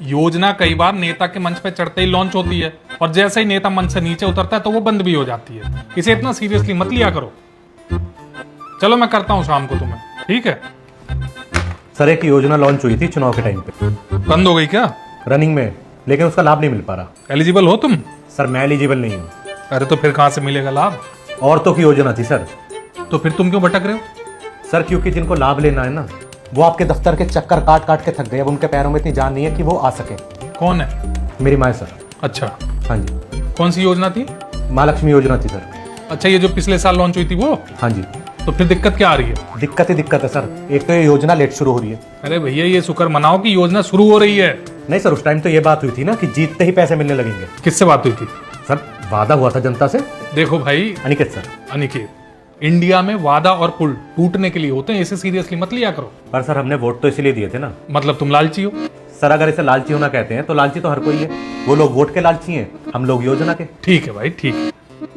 योजना कई बार नेता के मंच पे चढ़ते ही लॉन्च होती है और जैसे ही नेता मंच से नीचे उतरता है तो वो बंद भी हो जाती है। इसे इतना सीरियसली मत लिया करो। चलो मैं करता हूँ शाम को तुम्हें, ठीक है? सर एक योजना लॉन्च हुई थी चुनाव के टाइम पे, बंद हो गई क्या? रनिंग में, लेकिन उसका लाभ नहीं मिल पा रहा। एलिजिबल हो तुम? सर मैं एलिजिबल नहीं हूँ। अरे तो फिर कहाँ से मिलेगा लाभ? औरतों की योजना थी सर। तो फिर तुम क्यों भटक रहे हो? सर क्योंकि जिनको लाभ लेना है ना, वो आपके दफ्तर के चक्कर काट काट के थक गए। अब उनके पैरों में इतनी जान नहीं है कि वो आ सके। कौन है? मेरी माँ है सर। अच्छा, हाँ जी। कौन सी योजना थी? माँ लक्ष्मी योजना थी सर। अच्छा, ये जो पिछले साल लॉन्च हुई थी वो? हाँ जी। तो फिर दिक्कत क्या आ रही है? दिक्कत ही दिक्कत है सर। एक तो ये योजना लेट शुरू हो रही है। अरे भैया ये शुक्र मनाओ कि योजना शुरू हो रही है। नहीं सर, उस टाइम तो ये बात हुई थी ना कि जीतते ही पैसे मिलने लगेंगे। किससे बात हुई थी? सर वादा हुआ था जनता से। देखो भाई अनिकेत सर। अनिकेत, इंडिया में वादा और पुल टूटने के लिए होते हैं, इसे सीरियसली मत लिया करो। पर सर हमने वोट तो इसलिए दिए थे ना। मतलब तुम लालची हो? सर अगर इसे लालची होना कहते हैं तो लालची तो हर कोई है। वो लोग वोट के लालची हैं, हम लोग योजना के। ठीक है भाई, ठीक है।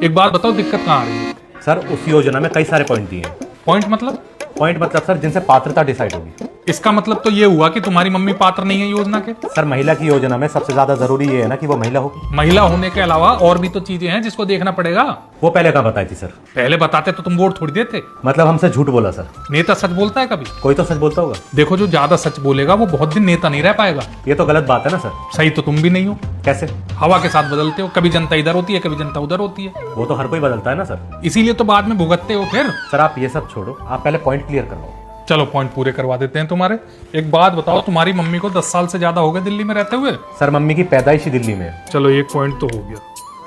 एक बात बताओ, दिक्कत कहाँ आ रही है? सर उस योजना में कई सारे पॉइंट दिए हैं। पॉइंट मतलब? पॉइंट मतलब सर जिनसे पात्रता डिसाइड होगी। इसका मतलब तो ये हुआ कि तुम्हारी मम्मी पात्र नहीं है योजना के? सर महिला की योजना में सबसे ज्यादा जरूरी ये है ना कि वो महिला हो। महिला होने के अलावा और भी तो चीजें हैं जिसको देखना पड़ेगा। वो पहले कहाँ बताई थी सर? पहले बताते तो तुम वोट थोड़ी देते। मतलब हमसे झूठ बोला सर। नेता सच बोलता है कभी? कोई तो सच बोलता होगा। देखो, जो ज्यादा सच बोलेगा वो बहुत दिन नेता नहीं रह पाएगा। ये तो गलत बात है ना सर। सही तो तुम भी नहीं हो। कैसे? हवा के साथ बदलते हो, कभी जनता इधर होती है कभी जनता उधर होती है। वो तो हर कोई बदलता है ना सर। इसीलिए तो बाद में भुगतते हो फिर। सर आप ये सब छोड़ो, आप पहले पॉइंट क्लियर करवाओ। चलो पॉइंट पूरे करवा देते हैं तुम्हारे। एक बात बताओ, तुम्हारी मम्मी को 10 साल से ज्यादा हो गए दिल्ली में रहते हुए? सर मम्मी की पैदाइश ही दिल्ली में है। चलो एक पॉइंट तो हो गया।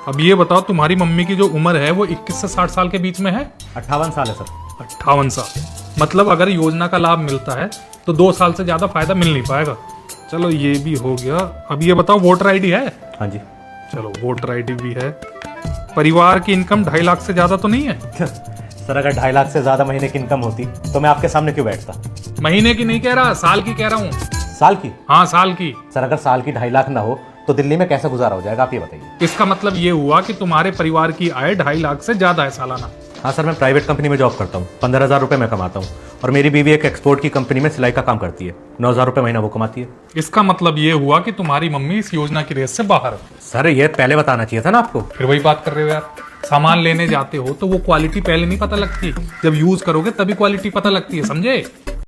अब ये बताओ, तुम्हारी मम्मी की जो उम्र है वो 21 से 60 साल के बीच में है? 58 साल है सर। 58 साल। मतलब अगर योजना का लाभ मिलता है तो 2 साल से ज्यादा फायदा मिल नहीं पाएगा। चलो ये भी हो गया। अब ये बताओ, वोटर आईडी है? हाँ जी। चलो वोटर आईडी भी है। परिवार की इनकम 2.5 लाख से ज्यादा तो नहीं है? सर अगर 2.5 लाख से ज्यादा महीने की इनकम होती तो मैं आपके सामने क्यों बैठता? महीने की नहीं कह रहा, साल की कह रहा हूँ। साल की? हाँ साल की। सर अगर साल की 2.5 लाख ना हो तो दिल्ली में कैसे गुजारा हो जाएगा, आप ये बताइए। इसका मतलब ये हुआ कि तुम्हारे परिवार की आय 2.5 लाख से ज्यादा है सालाना। हाँ सर, मैं प्राइवेट कंपनी में जॉब करता हूँ। 15,000 रुपये मैं कमाता हूँ और मेरी बीवी एक एक्सपोर्ट की कंपनी में सिलाई का काम करती है। 9,000 रुपये महीना वो कमाती है। इसका मतलब ये हुआ कि तुम्हारी मम्मी इस योजना की रेस से बाहर है। सर ये पहले बताना चाहिए था ना आपको। फिर वही बात कर रहे हो यार। सामान लेने जाते हो तो वो क्वालिटी पहले नहीं पता लगती, जब यूज करोगे तभी क्वालिटी पता लगती है, समझे?